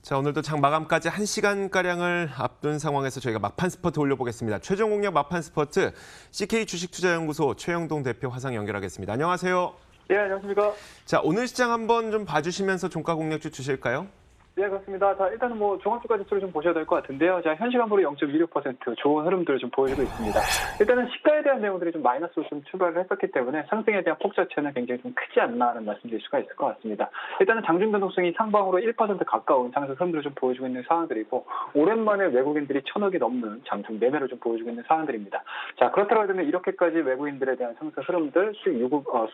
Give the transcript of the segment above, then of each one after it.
자, 오늘도 장 마감까지 1시간가량을 앞둔 상황에서 저희가 막판 스퍼트 올려보겠습니다. 최종 공략 막판 스퍼트 CK 주식투자연구소 최영동 대표 화상 연결하겠습니다. 안녕하세요. 예, 안녕하십니까. 자, 오늘 시장 한번 좀 봐주시면서 종가 공략주 주실까요? 네, 그렇습니다. 자, 일단은 종합주가 지수를 좀 보셔야 될 것 같은데요. 자, 현 시간으로 0.26% 좋은 흐름들을 좀 보여주고 있습니다. 일단은 시가에 대한 내용들이 좀 마이너스로 좀 출발을 했었기 때문에 상승에 대한 폭 자체는 굉장히 좀 크지 않나라는 말씀드릴 수가 있을 것 같습니다. 일단은 장중 변동성이 상방으로 1% 가까운 상승 흐름들을 좀 보여주고 있는 상황들이고, 오랜만에 외국인들이 1,000억이 넘는 장중 매매를 좀 보여주고 있는 상황들입니다. 자, 그렇다고 하면 이렇게까지 외국인들에 대한 상승 흐름들,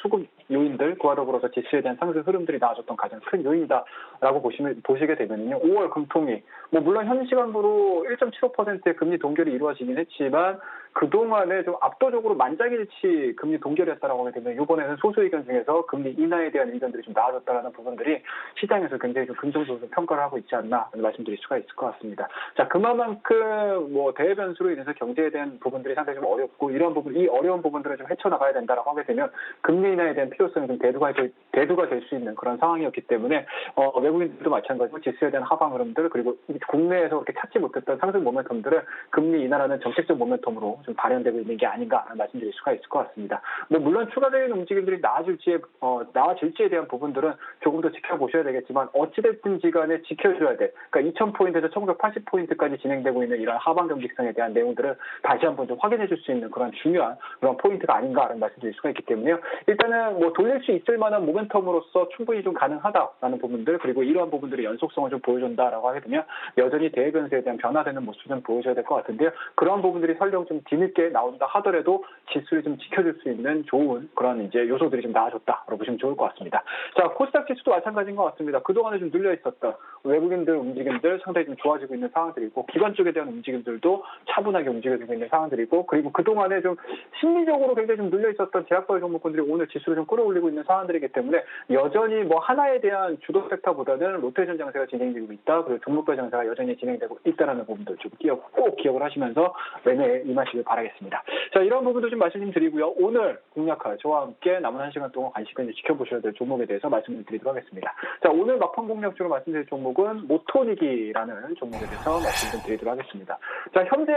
수급 요인들, 그와 더불어서 지수에 대한 상승 흐름들이 나아졌던 가장 큰 요인이다라고 보시게 되면요, 5월 금통위, 물론 현 시간으로 1.75%의 금리 동결이 이루어지긴 했지만 그동안에 좀 압도적으로 만장일치 금리 동결이었다라고 하게 되면 이번에는 소수 의견 중에서 금리 인하에 대한 의견들이 좀 나아졌다라는 부분들이 시장에서 굉장히 좀 긍정적으로 평가를 하고 있지 않나 말씀드릴 수가 있을 것 같습니다. 자, 그만큼 대외 변수로 인해서 경제에 대한 부분들이 상당히 좀 어렵고, 이 어려운 부분들을 좀 헤쳐나가야 된다라고 하게 되면 금리 인하에 대한 필요성이 좀 대두가 될 수 있는 그런 상황이었기 때문에 외국인들도 마찬가지고 지수에 대한 하방 흐름들, 그리고 국내에서 그렇게 찾지 못했던 상승 모멘텀들을 금리 인하라는 정책적 모멘텀으로 좀 발현되고 있는 게 아닌가 말씀드릴 수가 있을 것 같습니다. 물론 추가적인 움직임들이 나아질지에 대한 부분들은 조금 더 지켜보셔야 되겠지만, 어찌됐든지 간에 지켜줘야 돼. 그러니까 2,000포인트에서 1,980포인트까지 진행되고 있는 이런 하방 경직성에 대한 내용들을 다시 한번 좀 확인해 줄 수 있는 그런 중요한 그런 포인트가 아닌가라는 말씀드릴 수가 있기 때문에요. 일단은 돌릴 수 있을 만한 모멘텀으로서 충분히 좀 가능하다라는 부분들, 그리고 이러한 부분들의 연속성을 좀 보여준다라고 하게 되면 여전히 대외 변수에 대한 변화되는 모습 좀 보여줘야 될 것 같은데요. 그런 부분들이 설령 좀 뒤늦게 나온다 하더라도 지수를 좀 지켜줄 수 있는 좋은 그런 이제 요소들이 좀 나아졌다라고 보시면 좋을 것 같습니다. 자, 코스닥 지수도 마찬가지인 것 같습니다. 그동안에 좀 눌려 있었던 외국인들 움직임들 상당히 좀 좋아지고 있는 상황들이고, 기관 쪽에 대한 움직임들도 차분하게 움직여지고 있는 상황들이고, 그리고 그동안에 좀 심리적으로 굉장히 좀 눌려 있었던 제약바이오 종목군들이 오늘 지수를 좀 끌어올리고 있는 상황들이기 때문에 여전히 하나에 대한 주도 섹터보다는 로테이션 장세가 진행되고 있다, 그리고 종목별 장세가 여전히 진행되고 있다라는 부분들 좀 꼭 기억을 하시면서 매매에 임하시길 바라겠습니다. 자, 이런 부분도 좀 말씀드리고요. 오늘 공략할 저와 함께 남은 1시간 동안 관심있게 지켜보셔야 될 종목에 대해서 말씀을 드리도록 하겠습니다. 자, 오늘 막판 공략적으로 말씀드릴 종목은 모토닉이라는 종목에 대해서 말씀을 드리도록 하겠습니다. 자, 현재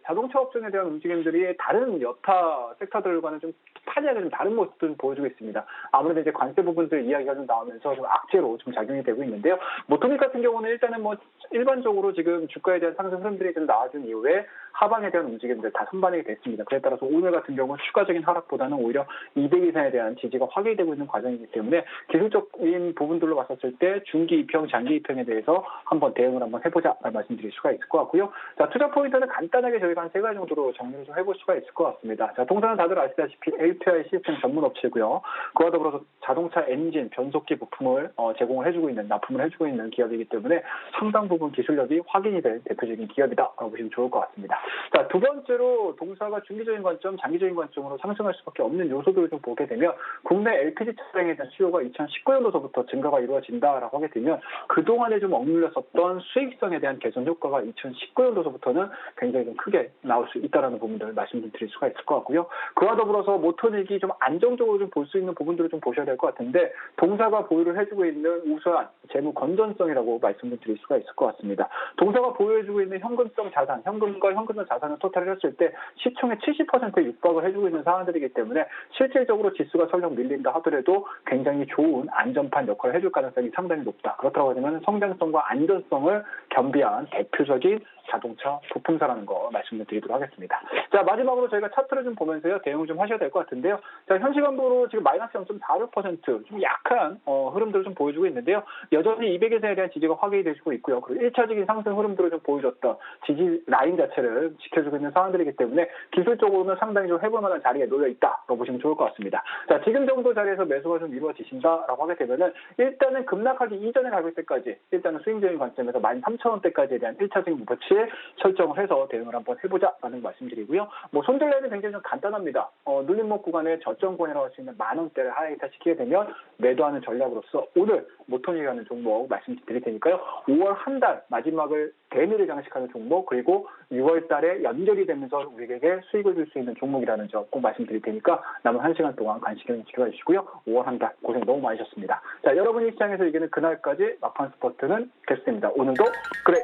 자동차 업종에 대한 움직임들이 다른 여타 섹터들과는 좀 판이하게 좀 다른 모습들을 보여주고 있습니다. 아무래도 이제 관세 부분들 이야기가 좀 나오면서 좀 악재로 좀 작용이 되고 있는데요. 모토닉 같은 경우는 일단은 일반적으로 지금 주가에 대한 상승 흐름들이 좀 나아진 이후에 하방에 대한 움직임들 다 선반영이 됐습니다. 그에 따라서 오늘 같은 경우 추가적인 하락보다는 오히려 200 이상에 대한 지지가 확인되고 있는 과정이기 때문에 기술적인 부분들로 봤었을 때 중기 입형, 장기 입형에 대해서 한번 대응을 한번 해보자 말씀드릴 수가 있을 것 같고요. 자, 투자 포인트는 간단하게 저희가 한 3가지 정도로 정리를 좀 해볼 수가 있을 것 같습니다. 자, 동사는 다들 아시다시피 API 시스템 전문 업체고요. 그와 더불어서 자동차 엔진, 변속기 부품을 제공을 해주고 있는, 납품을 해주고 있는 기업이기 때문에 상당 부분 기술력이 확인이 된 대표적인 기업이다라고 보시면 좋을 것 같습니다. 자, 두 번째로 동사가 중기적인 관점, 장기적인 관점으로 상승할 수밖에 없는 요소들을 좀 보게 되면, 국내 LPG 차량에 대한 수요가 2019년도서부터 증가가 이루어진다라고 하게 되면 그동안에 좀 억눌렸었던 수익성에 대한 개선 효과가 2019년도서부터는 굉장히 좀 크게 나올 수 있다는 부분들을 말씀드릴 수가 있을 것 같고요. 그와 더불어서 모토닉이 좀 안정적으로 좀 볼 수 있는 부분들을 좀 보셔야 될 것 같은데, 동사가 보유를 해주고 있는 우수한 재무 건전성이라고 말씀을 드릴 수가 있을 것 같습니다. 동사가 보유해주고 있는 현금성 자산, 현금과 현금성 자산을 토탈을 했을 때 시총의 70%에 육박을 해주고 있는 상황들이기 때문에 실질적으로 지수가 설령 밀린다 하더라도 굉장히 좋은 안전판 역할을 해줄 가능성이 상당히 높다. 그렇다고 하면 성장성과 안전성을 겸비한 대표적인 자동차 부품사라는 거 말씀을 드리도록 하겠습니다. 자, 마지막으로 저희가 차트를 좀 보면서요, 대응을 좀 하셔야 될 것 같은데요. 자, 현 시간으로 지금 마이너스 0.46% 좀 약한 흐름들을 좀 보여주고 있는데요. 여전히 200에서에 대한 지지가 확인이 되시고 있고요. 그리고 1차적인 상승 흐름들을 좀 보여줬던 지지 라인 자체를 지켜주고 있는 상황들이기 때문에 기술적으로는 상당히 좀 해볼 만한 자리에 놓여 있다고 보시면 좋을 것 같습니다. 자, 지금 정도 자리에서 매수가 좀 이루어지신다라고 하게 되면은 일단은 급락하기 이전의 가격대까지 일단은 스윙적인 관점에서 13,000원대까지에 대한 1차적인 목표치에 이렇게 설정을 해서 대응을 한번 해보자라는 말씀드리고요. 뭐 손절레는 굉장히 좀 간단합니다. 눌림목 구간에 저점권이라고 할 수 있는 10,000원대를 하이타시키게 되면 매도하는 전략으로서 오늘 모톤이라는 종목 말씀드릴 테니까요. 5월 한 달 마지막을 대미를 장식하는 종목, 그리고 6월 달에 연결이 되면서 우리에게 수익을 줄 수 있는 종목이라는 점 꼭 말씀드릴 테니까 남은 1시간 동안 관심 지켜봐 주시고요. 5월 한 달 고생 너무 많으셨습니다. 자, 여러분이 시장에서 이기는 그날까지 막판 스포츠는 계속됩니다. 오늘도 그래